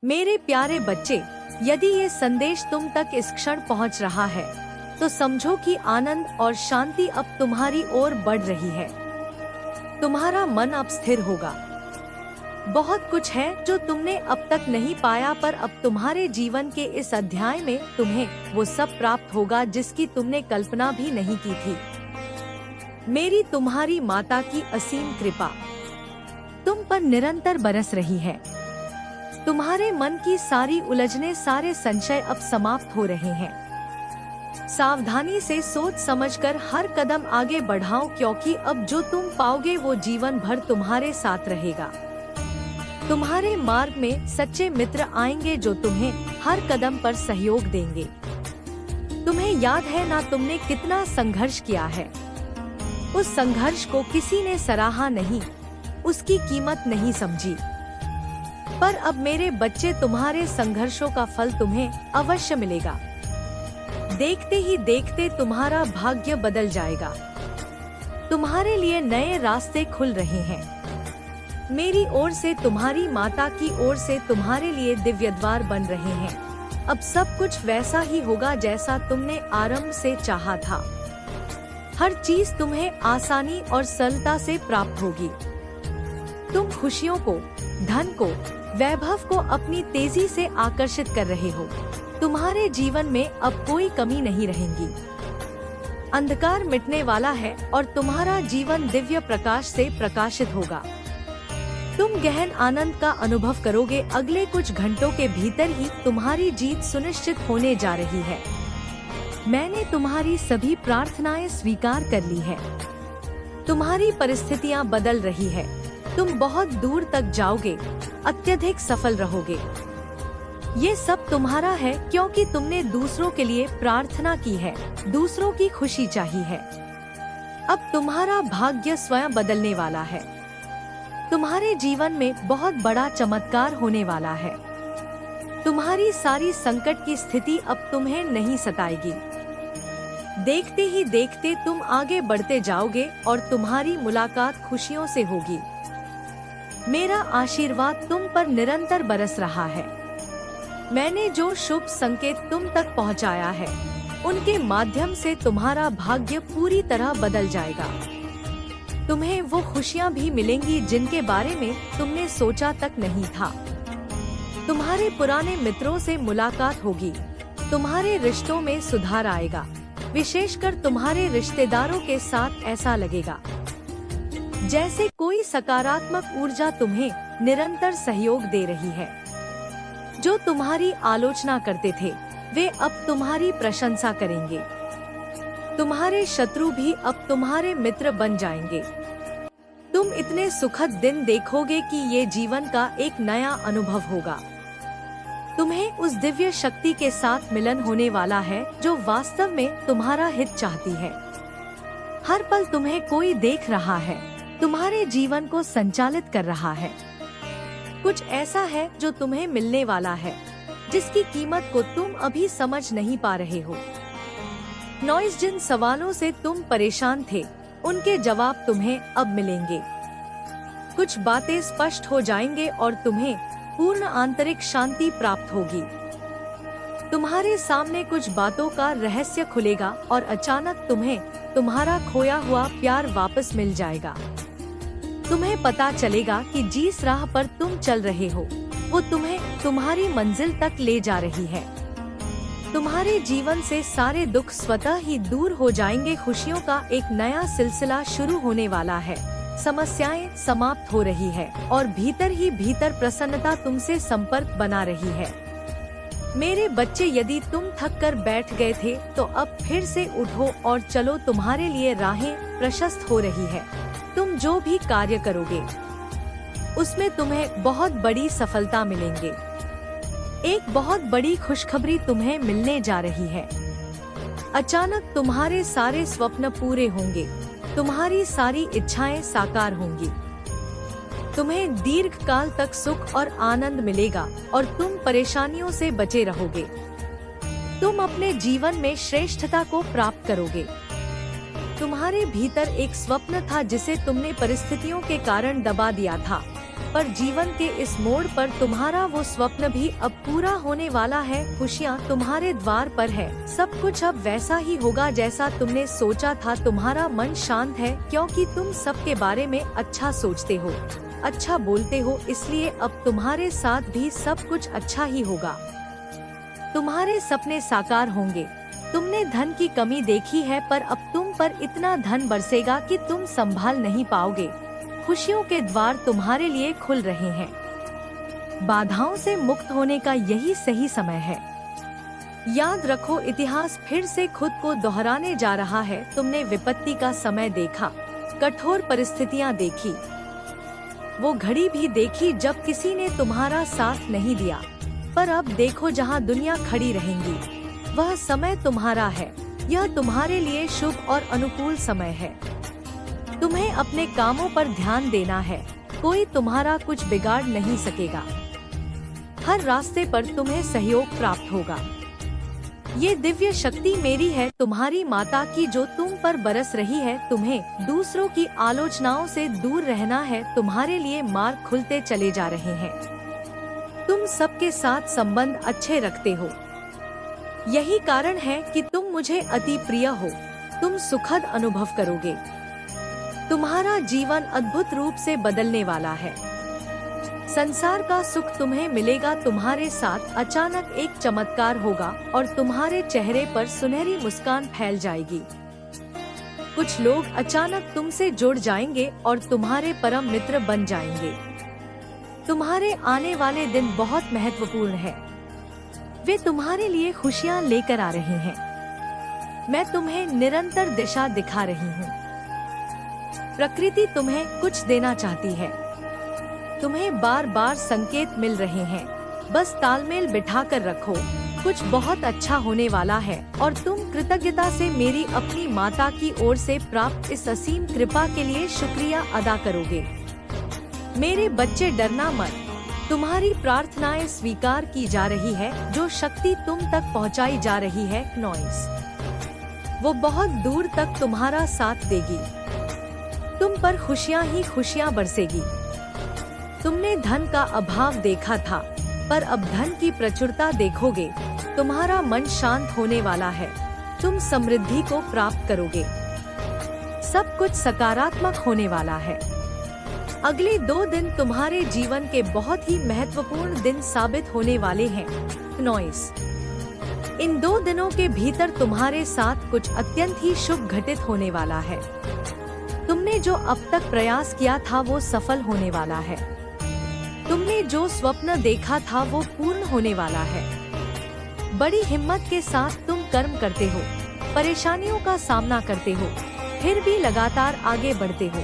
मेरे प्यारे बच्चे, यदि ये संदेश तुम तक इस क्षण पहुंच रहा है, तो समझो कि आनंद और शांति अब तुम्हारी ओर बढ़ रही है। तुम्हारा मन अब स्थिर होगा। बहुत कुछ है जो तुमने अब तक नहीं पाया, पर अब तुम्हारे जीवन के इस अध्याय में तुम्हें वो सब प्राप्त होगा जिसकी तुमने कल्पना भी नहीं की थी। मेरी तुम्हारी माता की असीम कृपा तुम पर निरंतर बरस रही है। तुम्हारे मन की सारी उलझने, सारे संशय अब समाप्त हो रहे हैं। सावधानी से सोच समझकर हर कदम आगे बढ़ाओ, क्योंकि अब जो तुम पाओगे वो जीवन भर तुम्हारे साथ रहेगा। तुम्हारे मार्ग में सच्चे मित्र आएंगे जो तुम्हें हर कदम पर सहयोग देंगे। तुम्हें याद है ना, तुमने कितना संघर्ष किया है। उस संघर्ष को किसी ने सराहा नहीं, उसकी कीमत नहीं समझी। पर अब मेरे बच्चे, तुम्हारे संघर्षों का फल तुम्हें अवश्य मिलेगा। देखते ही देखते तुम्हारा भाग्य बदल जाएगा। तुम्हारे लिए नए रास्ते खुल रहे हैं। मेरी ओर से, तुम्हारी माता की ओर से तुम्हारे लिए दिव्य द्वार बन रहे हैं। अब सब कुछ वैसा ही होगा जैसा तुमने आरंभ से चाहा था। हर चीज तुम्हें आसानी और सरलता से प्राप्त होगी। तुम खुशियों को, धन को, वैभव को अपनी तेजी से आकर्षित कर रहे हो। तुम्हारे जीवन में अब कोई कमी नहीं रहेगी। अंधकार मिटने वाला है और तुम्हारा जीवन दिव्य प्रकाश से प्रकाशित होगा। तुम गहन आनंद का अनुभव करोगे। अगले कुछ घंटों के भीतर ही तुम्हारी जीत सुनिश्चित होने जा रही है। मैंने तुम्हारी सभी प्रार्थनाएं स्वीकार कर ली है। तुम्हारी परिस्थितियां बदल रही है। तुम बहुत दूर तक जाओगे, अत्यधिक सफल रहोगे। ये सब तुम्हारा है क्योंकि तुमने दूसरों के लिए प्रार्थना की है, दूसरों की खुशी चाहिए है। अब तुम्हारा भाग्य स्वयं बदलने वाला है। तुम्हारे जीवन में बहुत बड़ा चमत्कार होने वाला है। तुम्हारी सारी संकट की स्थिति अब तुम्हें नहीं सताएगी। देखते ही देखते तुम आगे बढ़ते जाओगे और तुम्हारी मुलाकात खुशियों से होगी। मेरा आशीर्वाद तुम पर निरंतर बरस रहा है। मैंने जो शुभ संकेत तुम तक पहुंचाया है, उनके माध्यम से तुम्हारा भाग्य पूरी तरह बदल जाएगा। तुम्हें वो खुशियां भी मिलेंगी जिनके बारे में तुमने सोचा तक नहीं था। तुम्हारे पुराने मित्रों से मुलाकात होगी। तुम्हारे रिश्तों में सुधार आएगा। विशेषकर तुम्हारे रिश्तेदारों के साथ ऐसा लगेगा जैसे कोई सकारात्मक ऊर्जा तुम्हें निरंतर सहयोग दे रही है। जो तुम्हारी आलोचना करते थे, वे अब तुम्हारी प्रशंसा करेंगे। तुम्हारे शत्रु भी अब तुम्हारे मित्र बन जाएंगे। तुम इतने सुखद दिन देखोगे कि ये जीवन का एक नया अनुभव होगा। तुम्हें उस दिव्य शक्ति के साथ मिलन होने वाला है जो वास्तव में तुम्हारा हित चाहती है। हर पल तुम्हें कोई देख रहा है, तुम्हारे जीवन को संचालित कर रहा है। कुछ ऐसा है जो तुम्हें मिलने वाला है, जिसकी कीमत को तुम अभी समझ नहीं पा रहे हो। नॉइस, जिन सवालों से तुम परेशान थे, उनके जवाब तुम्हें अब मिलेंगे। कुछ बातें स्पष्ट हो जाएंगे और तुम्हें पूर्ण आंतरिक शांति प्राप्त होगी। तुम्हारे सामने कुछ बातों का रहस्य खुलेगा और अचानक तुम्हें तुम्हारा खोया हुआ प्यार वापस मिल जाएगा। तुम्हें पता चलेगा कि जिस राह पर तुम चल रहे हो, वो तुम्हें तुम्हारी मंजिल तक ले जा रही है। तुम्हारे जीवन से सारे दुख स्वतः ही दूर हो जाएंगे। खुशियों का एक नया सिलसिला शुरू होने वाला है। समस्याएं समाप्त हो रही है और भीतर ही भीतर प्रसन्नता तुमसे संपर्क बना रही है। मेरे बच्चे, यदि तुम थक कर बैठ गए थे, तो अब फिर से उठो और चलो। तुम्हारे लिए राहें प्रशस्त हो रही है। तुम जो भी कार्य करोगे, उसमें तुम्हें बहुत बड़ी सफलता मिलेंगे। एक बहुत बड़ी खुशखबरी तुम्हें मिलने जा रही है। अचानक तुम्हारे सारे स्वप्न पूरे होंगे। तुम्हारी सारी इच्छाएं साकार होंगी। तुम्हें दीर्घ काल तक सुख और आनंद मिलेगा और तुम परेशानियों से बचे रहोगे। तुम अपने जीवन में श्रेष्ठता को प्राप्त करोगे। तुम्हारे भीतर एक स्वप्न था जिसे तुमने परिस्थितियों के कारण दबा दिया था। पर जीवन के इस मोड़ पर तुम्हारा वो स्वप्न भी अब पूरा होने वाला है। खुशियाँ तुम्हारे द्वार पर है। सब कुछ अब वैसा ही होगा जैसा तुमने सोचा था। तुम्हारा मन शांत है क्योंकि तुम सबके बारे में अच्छा सोचते हो, अच्छा बोलते हो, इसलिए अब तुम्हारे साथ भी सब कुछ अच्छा ही होगा। तुम्हारे सपने साकार होंगे। तुमने धन की कमी देखी है, पर अब तुम पर इतना धन बरसेगा कि तुम संभाल नहीं पाओगे। खुशियों के द्वार तुम्हारे लिए खुल रहे हैं। बाधाओं से मुक्त होने का यही सही समय है। याद रखो, इतिहास फिर से खुद को दोहराने जा रहा है। तुमने विपत्ति का समय देखा, कठोर परिस्थितियां देखी, वो घड़ी भी देखी जब किसी ने तुम्हारा साथ नहीं दिया, पर अब देखो जहां दुनिया खड़ी रहेंगी, वह समय तुम्हारा है। यह तुम्हारे लिए शुभ और अनुकूल समय है। तुम्हें अपने कामों पर ध्यान देना है, कोई तुम्हारा कुछ बिगाड़ नहीं सकेगा। हर रास्ते पर तुम्हें सहयोग प्राप्त होगा। ये दिव्य शक्ति मेरी है, तुम्हारी माता की, जो तुम पर बरस रही है। तुम्हें दूसरों की आलोचनाओं से दूर रहना है। तुम्हारे लिए मार्ग खुलते चले जा रहे हैं। तुम सबके साथ संबंध अच्छे रखते हो, यही कारण है कि तुम मुझे अति प्रिय हो। तुम सुखद अनुभव करोगे। तुम्हारा जीवन अद्भुत रूप से बदलने वाला है। संसार का सुख तुम्हें मिलेगा। तुम्हारे साथ अचानक एक चमत्कार होगा और तुम्हारे चेहरे पर सुनहरी मुस्कान फैल जाएगी। कुछ लोग अचानक तुमसे जुड़ जाएंगे और तुम्हारे परम मित्र बन जाएंगे। तुम्हारे आने वाले दिन बहुत महत्वपूर्ण है। वे तुम्हारे लिए खुशियाँ लेकर आ रहे हैं। मैं तुम्हें निरंतर दिशा दिखा रही हूँ। प्रकृति तुम्हें कुछ देना चाहती है। तुम्हें बार बार संकेत मिल रहे हैं। बस तालमेल बिठाकर रखो, कुछ बहुत अच्छा होने वाला है और तुम कृतज्ञता से मेरी अपनी माता की ओर से प्राप्त इस असीम कृपा के लिए शुक्रिया अदा करोगे। मेरे बच्चे, डरना मत। तुम्हारी प्रार्थनाएं स्वीकार की जा रही है। जो शक्ति तुम तक पहुंचाई जा रही है, नॉइस, वो बहुत दूर तक तुम्हारा साथ देगी। तुम पर खुशियां ही खुशियां बरसेगी। तुमने धन का अभाव देखा था, पर अब धन की प्रचुरता देखोगे। तुम्हारा मन शांत होने वाला है। तुम समृद्धि को प्राप्त करोगे। सब कुछ सकारात्मक होने वाला है। अगले 2 दिन तुम्हारे जीवन के बहुत ही महत्वपूर्ण दिन साबित होने वाले हैं, नॉइस। इन 2 दिनों के भीतर तुम्हारे साथ कुछ अत्यंत ही शुभ घटित होने वाला है। तुमने जो अब तक प्रयास किया था वो सफल होने वाला है। तुमने जो स्वप्न देखा था वो पूर्ण होने वाला है। बड़ी हिम्मत के साथ तुम कर्म करते हो, परेशानियों का सामना करते हो, फिर भी लगातार आगे बढ़ते हो।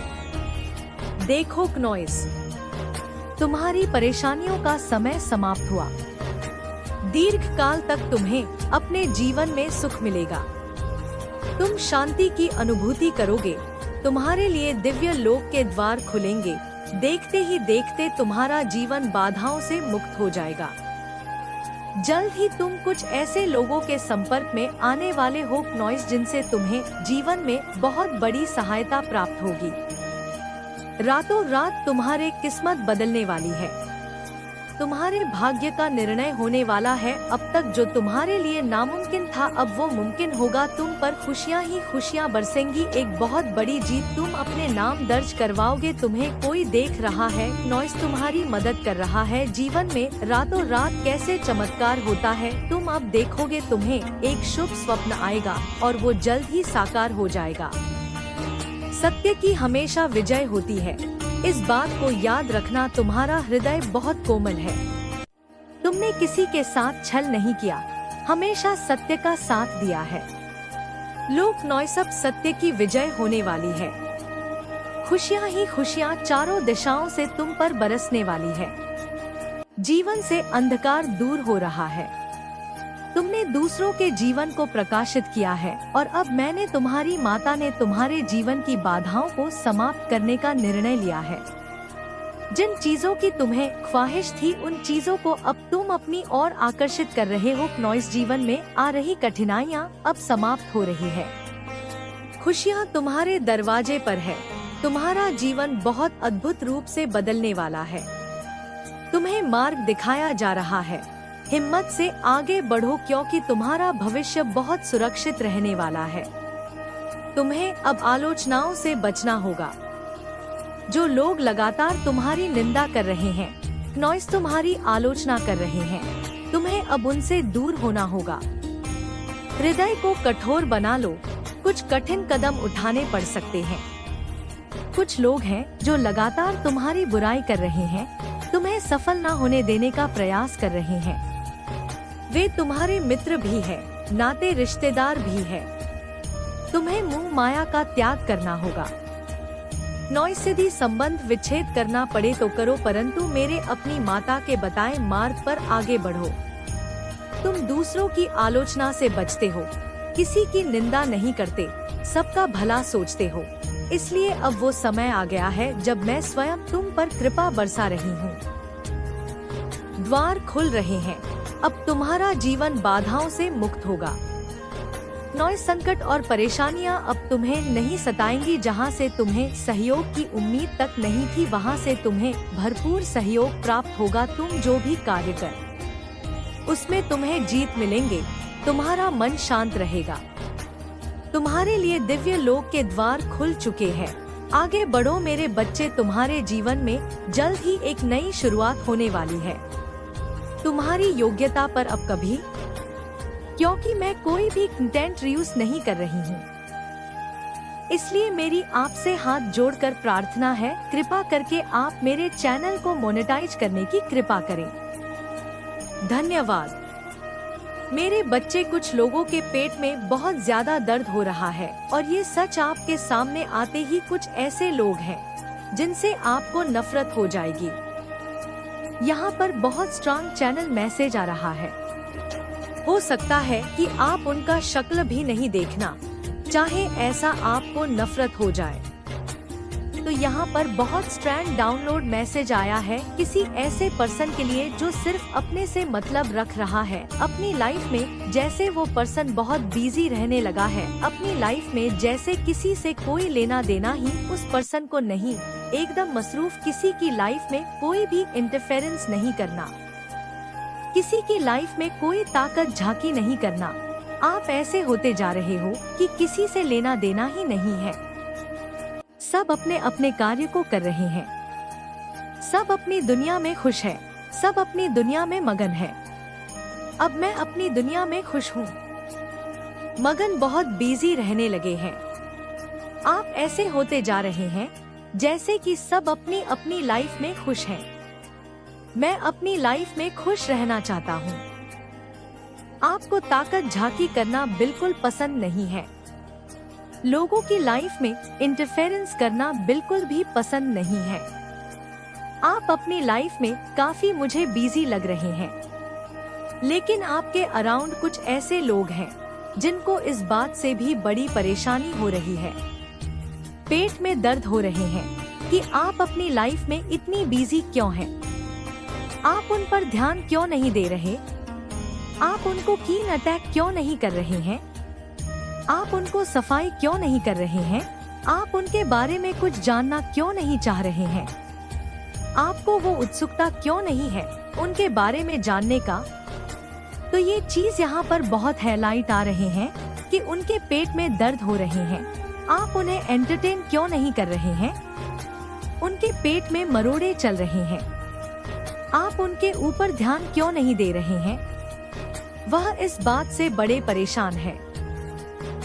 देखो नॉइस, तुम्हारी परेशानियों का समय समाप्त हुआ। दीर्घ काल तक तुम्हें अपने जीवन में सुख मिलेगा। तुम शांति की अनुभूति करोगे। तुम्हारे लिए दिव्य लोक के द्वार खुलेंगे। देखते ही देखते तुम्हारा जीवन बाधाओं से मुक्त हो जाएगा। जल्द ही तुम कुछ ऐसे लोगों के संपर्क में आने वाले हो, नॉइस, जिनसे तुम्हें जीवन में बहुत बड़ी सहायता प्राप्त होगी। रातों रात तुम्हारे किस्मत बदलने वाली है। तुम्हारे भाग्य का निर्णय होने वाला है। अब तक जो तुम्हारे लिए नामुमकिन था, अब वो मुमकिन होगा। तुम पर खुशियाँ ही खुशियाँ बरसेंगी। एक बहुत बड़ी जीत तुम अपने नाम दर्ज करवाओगे। तुम्हें कोई देख रहा है, नॉइस, तुम्हारी मदद कर रहा है। जीवन में रातों रात कैसे चमत्कार होता है, तुम अब देखोगे। तुम्हें एक शुभ स्वप्न आएगा और वो जल्द ही साकार हो जाएगा। सत्य की हमेशा विजय होती है। इस बात को याद रखना। तुम्हारा हृदय बहुत कोमल है। तुमने किसी के साथ छल नहीं किया, हमेशा सत्य का साथ दिया है। लोक नॉइस, अब सत्य की विजय होने वाली है। खुशियाँ ही खुशियाँ चारों दिशाओं से तुम पर बरसने वाली है। जीवन से अंधकार दूर हो रहा है। तुमने दूसरों के जीवन को प्रकाशित किया है और अब मैंने, तुम्हारी माता ने, तुम्हारे जीवन की बाधाओं को समाप्त करने का निर्णय लिया है। जिन चीजों की तुम्हें ख्वाहिश थी, उन चीजों को अब तुम अपनी ओर आकर्षित कर रहे हो। नॉइस, जीवन में आ रही कठिनाइयाँ अब समाप्त हो रही है। खुशियाँ तुम्हारे दरवाजे पर है। तुम्हारा जीवन बहुत अद्भुत रूप से बदलने वाला है। तुम्हें मार्ग दिखाया जा रहा है। हिम्मत से आगे बढ़ो क्योंकि तुम्हारा भविष्य बहुत सुरक्षित रहने वाला है। तुम्हें अब आलोचनाओं से बचना होगा। जो लोग लगातार तुम्हारी निंदा कर रहे हैं, नॉइस तुम्हारी आलोचना कर रहे हैं, तुम्हें अब उनसे दूर होना होगा। हृदय को कठोर बना लो, कुछ कठिन कदम उठाने पड़ सकते हैं। कुछ लोग हैं जो लगातार तुम्हारी बुराई कर रहे हैं, तुम्हें सफल न होने देने का प्रयास कर रहे हैं। वे तुम्हारे मित्र भी है, नाते रिश्तेदार भी है। तुम्हें मोह माया का त्याग करना होगा। नॉइस से यदि संबंध विच्छेद करना पड़े तो करो, परंतु मेरे अपनी माता के बताए मार्ग पर आगे बढ़ो। तुम दूसरों की आलोचना से बचते हो, किसी की निंदा नहीं करते, सबका भला सोचते हो। इसलिए अब वो समय आ गया है जब मैं स्वयं तुम पर कृपा बरसा रही हूँ। द्वार खुल रहे हैं, अब तुम्हारा जीवन बाधाओं से मुक्त होगा। नॉइस संकट और परेशानियां अब तुम्हें नहीं सताएंगी। जहां से तुम्हें सहयोग की उम्मीद तक नहीं थी, वहां से तुम्हें भरपूर सहयोग प्राप्त होगा। तुम जो भी कार्य कर, उसमें तुम्हें जीत मिलेंगे। तुम्हारा मन शांत रहेगा। तुम्हारे लिए दिव्य लोक के द्वार खुल चुके हैं। आगे बढ़ो मेरे बच्चे, तुम्हारे जीवन में जल्द ही एक नई शुरुआत होने वाली है। तुम्हारी योग्यता पर अब कभी, क्योंकि मैं कोई भी कंटेंट यूज नहीं कर रही हूँ, इसलिए मेरी आपसे हाथ जोड़कर प्रार्थना है, कृपा करके आप मेरे चैनल को मोनेटाइज करने की कृपा करें। धन्यवाद। मेरे बच्चे, कुछ लोगों के पेट में बहुत ज्यादा दर्द हो रहा है और ये सच आपके सामने आते ही कुछ ऐसे लोग हैं जिनसे आपको नफरत हो जाएगी। यहाँ पर बहुत स्ट्रांग चैनल मैसेज आ रहा है। हो सकता है कि आप उनका शक्ल भी नहीं देखना चाहे, ऐसा आपको नफरत हो जाए। तो यहाँ पर बहुत स्ट्रैंड डाउनलोड मैसेज आया है किसी ऐसे पर्सन के लिए जो सिर्फ अपने से मतलब रख रहा है अपनी लाइफ में। जैसे वो पर्सन बहुत बिजी रहने लगा है अपनी लाइफ में, जैसे किसी से कोई लेना देना ही उस पर्सन को नहीं, एकदम मसरूफ। किसी की लाइफ में कोई भी इंटरफेरेंस नहीं करना, किसी की लाइफ में कोई ताकत झांकी नहीं करना। आप ऐसे होते जा रहे हो कि किसी से लेना देना ही नहीं है। सब अपने अपने कार्य को कर रहे हैं, सब अपनी दुनिया में खुश है, सब अपनी दुनिया में मगन है। अब मैं अपनी दुनिया में खुश हूँ, मगन बहुत बिजी रहने लगे हैं। आप ऐसे होते जा रहे हैं जैसे कि सब अपनी अपनी लाइफ में खुश हैं। मैं अपनी लाइफ में खुश रहना चाहता हूँ। आपको ताकत झांकी करना बिल्कुल पसंद नहीं है। लोगों की लाइफ में इंटरफेरेंस करना बिल्कुल भी पसंद नहीं है। आप अपनी लाइफ में काफी मुझे बिजी लग रहे हैं, लेकिन आपके अराउंड कुछ ऐसे लोग हैं जिनको इस बात से भी बड़ी परेशानी हो रही है, पेट में दर्द हो रहे हैं कि आप अपनी लाइफ में इतनी बिजी क्यों हैं। आप उन पर ध्यान क्यों नहीं दे रहे, आप उनको कीन अटैक क्यों नहीं कर रहे हैं, आप उनको सफाई क्यों नहीं कर रहे हैं, आप उनके बारे में कुछ जानना क्यों नहीं चाह रहे हैं, आपको वो उत्सुकता क्यों नहीं है उनके बारे में जानने का। तो ये चीज यहाँ पर बहुत हाईलाइट आ रहे हैं कि उनके पेट में दर्द हो रहे हैं। आप उन्हें एंटरटेन क्यों नहीं कर रहे हैं, उनके पेट में मरोड़े चल रहे हैं। आप उनके ऊपर ध्यान क्यों नहीं दे रहे हैं। वह इस बात से बड़े परेशान है।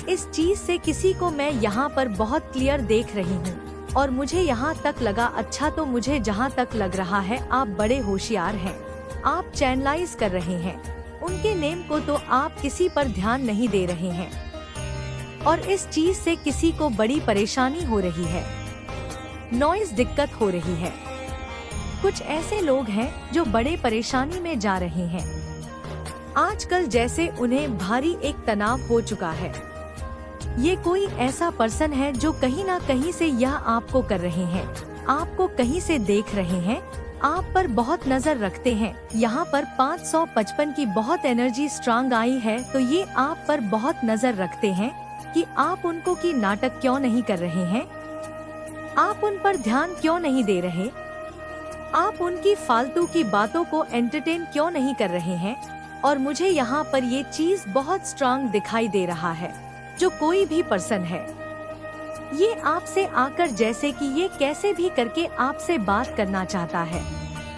इस चीज से किसी को मैं यहाँ पर बहुत क्लियर देख रही हूँ और मुझे यहाँ तक लगा, अच्छा तो मुझे जहाँ तक लग रहा है आप बड़े होशियार हैं। आप चैनलाइज कर रहे हैं उनके नेम को, तो आप किसी पर ध्यान नहीं दे रहे हैं और इस चीज से किसी को बड़ी परेशानी हो रही है, नॉइज दिक्कत हो रही है। कुछ ऐसे लोग हैं जो बड़े परेशानी में जा रहे हैं आजकल, जैसे उन्हें भारी एक तनाव हो चुका है। ये कोई ऐसा पर्सन है जो कहीं ना कहीं से यह आपको कर रहे हैं, आपको कहीं से देख रहे हैं, आप पर बहुत नजर रखते हैं। यहाँ पर 555 की बहुत एनर्जी स्ट्रांग आई है, तो ये आप पर बहुत नजर रखते हैं कि आप उनको की नाटक क्यों नहीं कर रहे हैं, आप उन पर ध्यान क्यों नहीं दे रहे। आप उनकी फालतू की बातों को एंटरटेन क्यों नहीं कर रहे हैं? और मुझे यहाँ पर ये चीज बहुत स्ट्रांग दिखाई दे रहा है, जो कोई भी पर्सन है ये आपसे आकर जैसे कि ये कैसे भी करके आपसे बात करना चाहता है।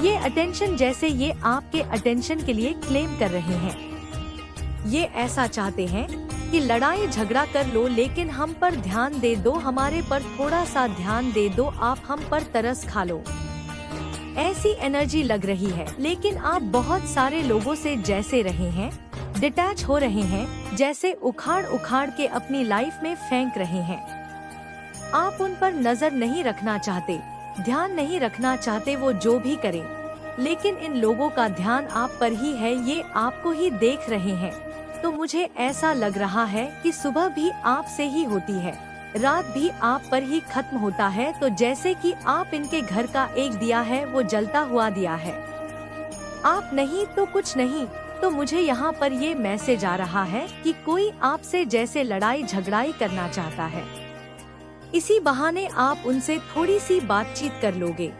ये अटेंशन जैसे ये आपके अटेंशन के लिए क्लेम कर रहे हैं। ये ऐसा चाहते हैं कि लड़ाई झगड़ा कर लो, लेकिन हम पर ध्यान दे दो, हमारे पर थोड़ा सा ध्यान दे दो, आप हम पर तरस खा लो। ऐसी एनर्जी लग रही है। लेकिन आप बहुत सारे लोगों से जैसे रहे हैं, डिटैच हो रहे हैं, जैसे उखाड़ उखाड़ के अपनी लाइफ में फेंक रहे हैं। आप उन पर नजर नहीं रखना चाहते, ध्यान नहीं रखना चाहते, वो जो भी करें, लेकिन इन लोगों का ध्यान आप पर ही है, ये आपको ही देख रहे हैं। तो मुझे ऐसा लग रहा है कि सुबह भी आप से ही होती है, रात भी आप पर ही खत्म होता है। तो जैसे कि आप इनके घर का एक दिया है, वो जलता हुआ दिया है। आप नहीं तो कुछ नहीं। तो मुझे यहाँ पर ये मैसेज आ रहा है कि कोई आपसे जैसे लड़ाई झगड़ाई करना चाहता है। इसी बहाने आप उनसे थोड़ी सी बातचीत कर लोगे।